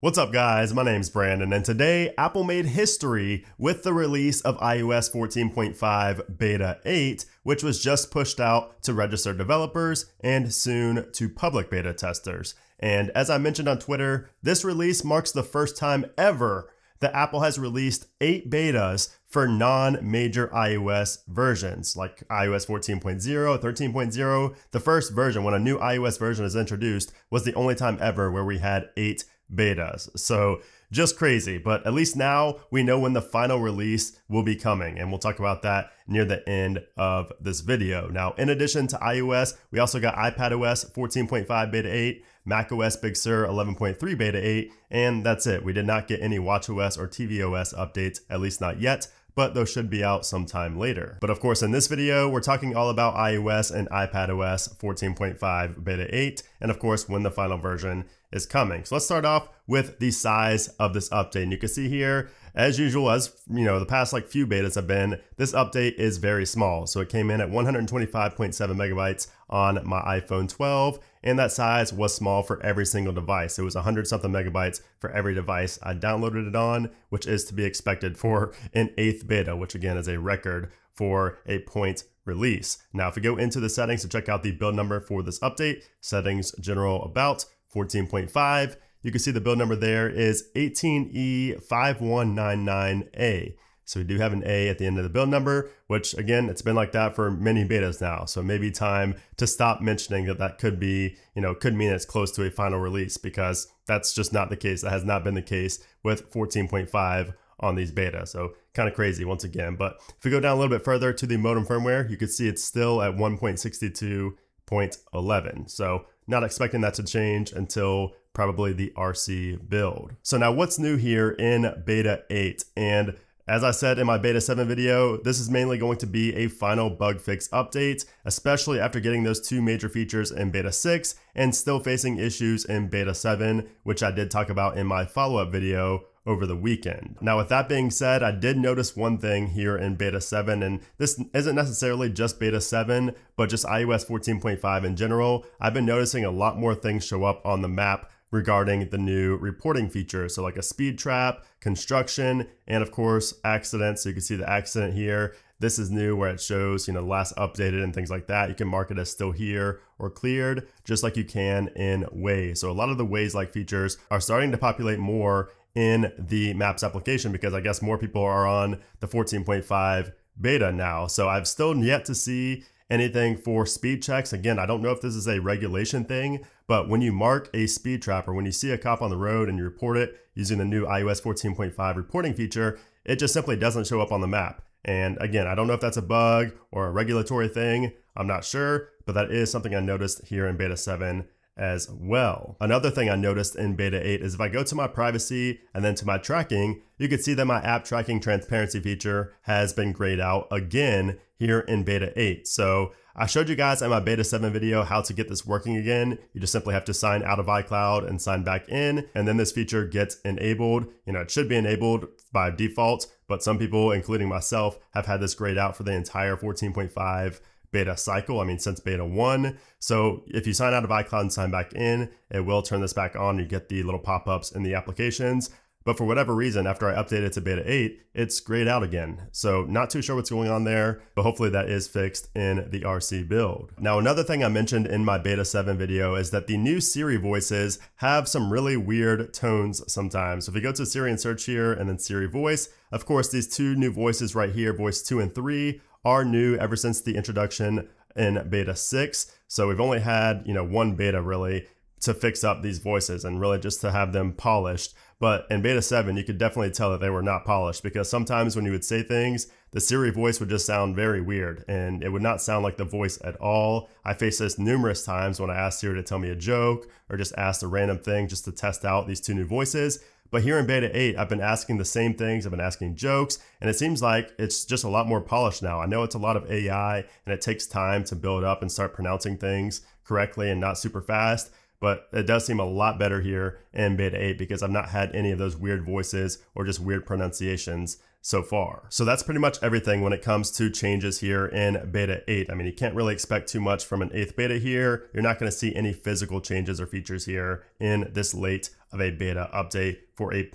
What's up guys, my name's Brandon, and today Apple made history with the release of iOS 14.5 Beta 8, which was just pushed out to registered developers and soon to public beta testers. And as I mentioned on Twitter, this release marks the first time ever that Apple has released 8 betas for non-major iOS versions, like iOS 14.0, 13.0. The first version, when a new iOS version is introduced, was the only time ever where we had 8 betas. So just crazy, but at least now we know when the final release will be coming, and we'll talk about that near the end of this video. Now, in addition to iOS, we also got iPadOS 14.5 Beta 8, macOS Big Sur 11.3 Beta 8, and that's it. We did not get any watchOS or tvOS updates, at least not yet, but those should be out sometime later. But of course, in this video, we're talking all about iOS and iPadOS 14.5 Beta 8, and of course, when the final version is coming. So let's start off with the size of this update. And you can see here, as usual, as you know, the past few betas have been, this update is very small. So it came in at 125.7 megabytes on my iPhone 12, and that size was small for every single device. It was 100 something megabytes for every device I downloaded it on, which is to be expected for an 8th beta, which again is a record for a point release. Now, if we go into the settings to check out the build number for this update, settings, general, about 14.5, you can see the build number there is 18E5199A. So we do have an A at the end of the build number, which again, it's been like that for many betas now. So maybe time to stop mentioning that could be, could mean it's close to a final release, because that's just not the case. That has not been the case with 14.5 on these betas. So kind of crazy once again. But if we go down a little bit further to the modem firmware, you can see it's still at 1.62.11. So not expecting that to change until probably the RC build. So now what's new here in Beta 8? And as I said in my Beta 7 video, this is mainly going to be a final bug fix update, especially after getting those 2 major features in Beta 6 and still facing issues in Beta 7, which I did talk about in my follow-up video over the weekend. Now, with that being said, I did notice one thing here in Beta 7, and this isn't necessarily just Beta 7, but just iOS 14.5 in general. I've been noticing a lot more things show up on the map regarding the new reporting features. So like a speed trap, construction, and of course, accidents. So you can see the accident here. This is new where it shows, last updated and things like that. You can mark it as still here or cleared, just like you can in Waze. So a lot of the Waze-like features are starting to populate more in the Maps application, because I guess more people are on the 14.5 beta now. So I've still yet to see anything for speed checks. Again, I don't know if this is a regulation thing, but when you mark a speed trap or when you see a cop on the road and you report it using the new iOS 14.5 reporting feature, it just simply doesn't show up on the map. And again, I don't know if that's a bug or a regulatory thing. I'm not sure, but that is something I noticed here in Beta 7 as well. Another thing I noticed in Beta 8 is if I go to my privacy and then to my tracking, you can see that my app tracking transparency feature has been grayed out again here in Beta 8. So I showed you guys in my Beta 7 video how to get this working again. You just simply have to sign out of iCloud and sign back in, and then this feature gets enabled. It should be enabled by default, but some people, including myself, have had this grayed out for the entire 14.5 beta cycle, since Beta 1. So if you sign out of iCloud and sign back in, it will turn this back on. You get the little pop-ups in the applications. But for whatever reason, after I updated to Beta 8, it's grayed out again. So not too sure what's going on there, but hopefully that is fixed in the RC build. Now, another thing I mentioned in my Beta 7 video is that the new Siri voices have some really weird tones sometimes. So if you go to Siri and search here and then Siri voice, of course, these 2 new voices right here, voice 2 and 3, are new ever since the introduction in Beta 6. So we've only had, one beta really to fix up these voices and really just to have them polished. But in Beta 7, you could definitely tell that they were not polished, because sometimes when you would say things, the Siri voice would just sound very weird and it would not sound like the voice at all. I faced this numerous times when I asked Siri to tell me a joke or just asked a random thing just to test out these 2 new voices. But here in Beta 8, I've been asking the same things. I've been asking jokes, and it seems like it's just a lot more polished now. I know it's a lot of AI, and it takes time to build up and start pronouncing things correctly and not super fast. but it does seem a lot better here in beta 8 because I've not had any of those weird voices or just weird pronunciations so far. So that's pretty much everything when it comes to changes here in beta 8. I mean, you can't really expect too much from an 8th beta here. You're not going to see any physical changes or features here in this late of a beta update for 8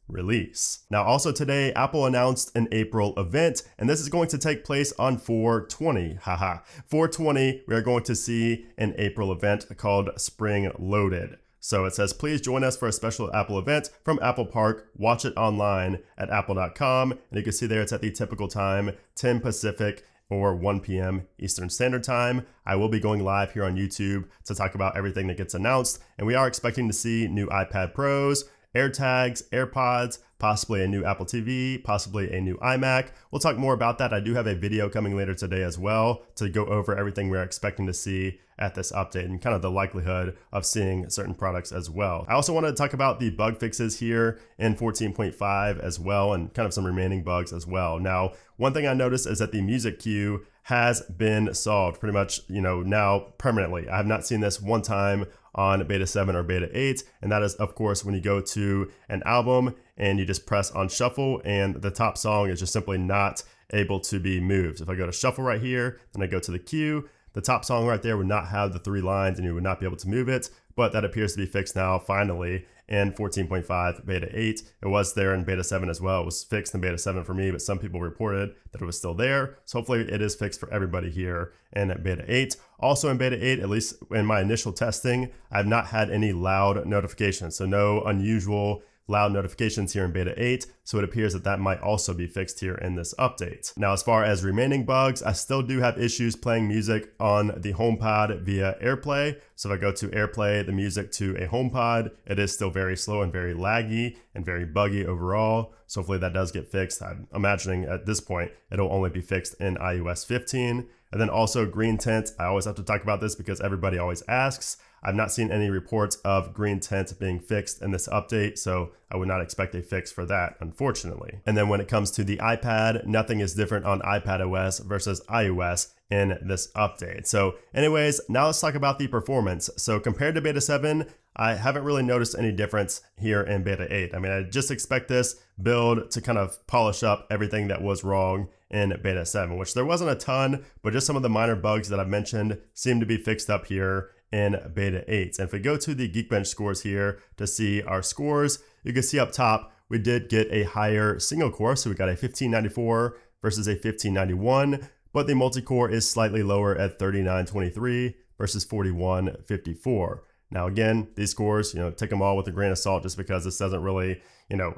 release. Now, also today, Apple announced an April event, and this is going to take place on 4/20. Haha. 4/20, we are going to see an April event called Spring Loaded. So it says, please join us for a special Apple event from Apple Park. Watch it online at apple.com. And you can see there it's at the typical time, 10 Pacific or 1 p.m. Eastern Standard Time. I will be going live here on YouTube to talk about everything that gets announced. And we are expecting to see new iPad Pros, AirTags, AirPods, possibly a new Apple TV, possibly a new iMac. We'll talk more about that. I do have a video coming later today as well to go over everything we're expecting to see at this update and kind of the likelihood of seeing certain products as well. I also wanted to talk about the bug fixes here in 14.5 as well and kind of some remaining bugs as well. Now, one thing I noticed is that the music queue has been solved pretty much, now permanently. I have not seen this one time on beta 7 or beta 8, and that is of course when you go to an album and you just press on shuffle and the top song is just simply not able to be moved. If I go to shuffle right here, then I go to the queue, the top song right there would not have the 3 lines and you would not be able to move it, but that appears to be fixed now finally in 14.5 beta 8. It was there in beta 7 as well. It was fixed in beta 7 for me, but some people reported that it was still there. So hopefully it is fixed for everybody here in beta 8. Also in beta 8, at least in my initial testing, I've not had any loud notifications. So no unusual loud notifications here in beta 8, so it appears that that might also be fixed here in this update. Now, as far as remaining bugs, I still do have issues playing music on the HomePod via AirPlay. So if I go to AirPlay the music to a HomePod, it is still very slow and very laggy and very buggy overall. So hopefully that does get fixed. I'm imagining at this point, it'll only be fixed in iOS 15. And then also green tint, I always have to talk about this because everybody always asks. I've not seen any reports of green tint being fixed in this update, so I would not expect a fix for that, unfortunately. And then when it comes to the iPad, nothing is different on iPadOS versus iOS in this update. So anyways, now let's talk about the performance. So compared to beta 7, I haven't really noticed any difference here in beta 8. I mean, I just expect this build to kind of polish up everything that was wrong in beta 7, which there wasn't a ton, but just some of the minor bugs that I've mentioned seem to be fixed up here in beta 8. And if we go to the Geekbench scores here to see our scores, you can see up top, we did get a higher single core. So we got a 1594 versus a 1591, but the multi-core is slightly lower at 3923 versus 4154. Now, again, these scores, take them all with a grain of salt just because this doesn't really,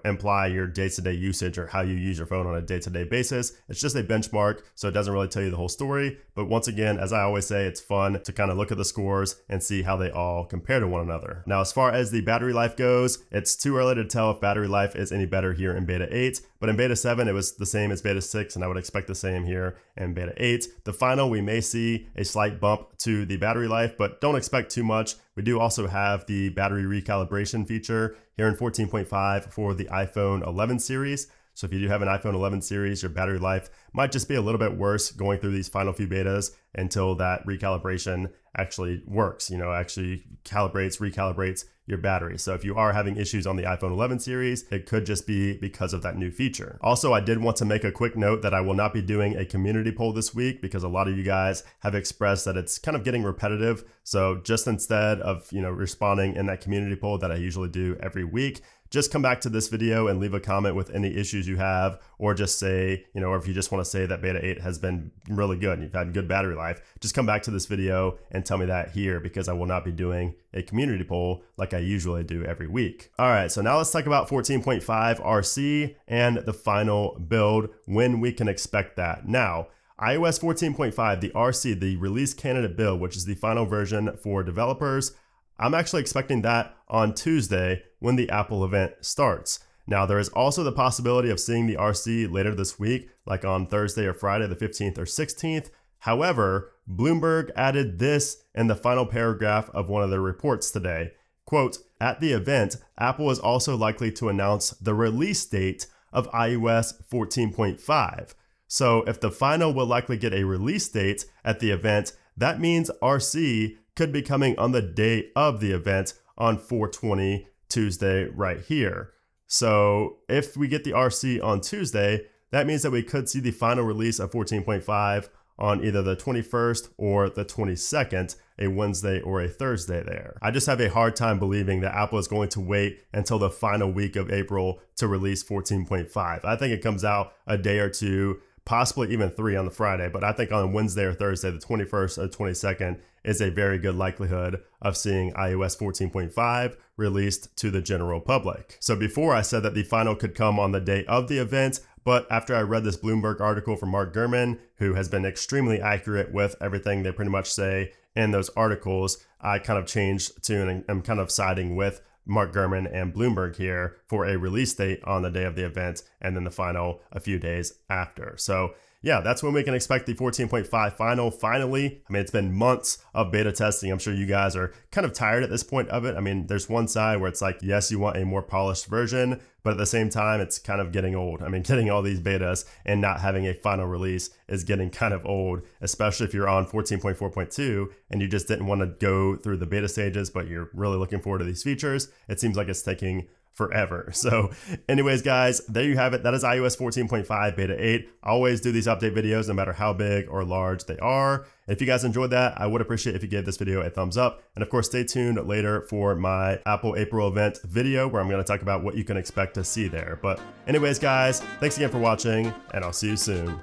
imply your day-to-day usage or how you use your phone on a day-to-day basis. It's just a benchmark, so it doesn't really tell you the whole story. But once again, as I always say, it's fun to kind of look at the scores and see how they all compare to one another. Now, as far as the battery life goes, it's too early to tell if battery life is any better here in beta 8. But in beta 7, it was the same as beta 6, and I would expect the same here in beta 8. The final, we may see a slight bump to the battery life, but don't expect too much. We do also have the battery recalibration feature here in 14.5 for the iPhone 11 series. So if you do have an iPhone 11 series, your battery life might just be a little bit worse going through these final few betas until that recalibration actually works, actually recalibrates your battery. So if you are having issues on the iPhone 11 series, it could just be because of that new feature. Also, I did want to make a quick note that I will not be doing a community poll this week because a lot of you guys have expressed that it's kind of getting repetitive. So just instead of, responding in that community poll that I usually do every week, just come back to this video and leave a comment with any issues you have, or just say, or if you just want to say that beta 8 has been really good and you've had good battery life, just come back to this video and tell me that here because I will not be doing a community poll like I usually do every week. All right, so now let's talk about 14.5 RC and the final build, when we can expect that. Now, iOS 14.5, the RC, the release candidate build, which is the final version for developers, I'm actually expecting that on Tuesday when the Apple event starts. Now, there is also the possibility of seeing the RC later this week, like on Thursday or Friday, the 15th or 16th. However, Bloomberg added this in the final paragraph of one of their reports today. Quote, at the event, Apple is also likely to announce the release date of iOS 14.5. So if the final will likely get a release date at the event, that means RC could be coming on the day of the event on 4/20 Tuesday right here. So if we get the RC on Tuesday, that means that we could see the final release of 14.5 on either the 21st or the 22nd, a Wednesday or a Thursday there. I just have a hard time believing that Apple is going to wait until the final week of April to release 14.5. I think it comes out a day or two, possibly even 3 on the Friday, but I think on Wednesday or Thursday, the 21st or 22nd is a very good likelihood of seeing iOS 14.5 released to the general public. So before I said that the final could come on the day of the event, but after I read this Bloomberg article from Mark Gurman, who has been extremely accurate with everything they pretty much say in those articles, I kind of changed tune and I'm kind of siding with Mark Gurman and Bloomberg here for a release date on the day of the event and then the final a few days after. So yeah, that's when we can expect the 14.5 final finally. I mean, it's been months of beta testing. I'm sure you guys are kind of tired at this point of it. I mean, there's one side where it's like, yes, you want a more polished version, but at the same time, it's kind of getting old. I mean, getting all these betas and not having a final release is getting kind of old, especially if you're on 14.4.2 and you just didn't want to go through the beta stages, but you're really looking forward to these features. It seems like it's taking forever. So anyways, guys, there you have it. That is iOS 14.5 beta 8. I always do these update videos no matter how big or large they are. If you guys enjoyed that, I would appreciate if you gave this video a thumbs up. And of course, stay tuned later for my Apple April event video where I'm going to talk about what you can expect to see there. But anyways, guys, thanks again for watching and I'll see you soon.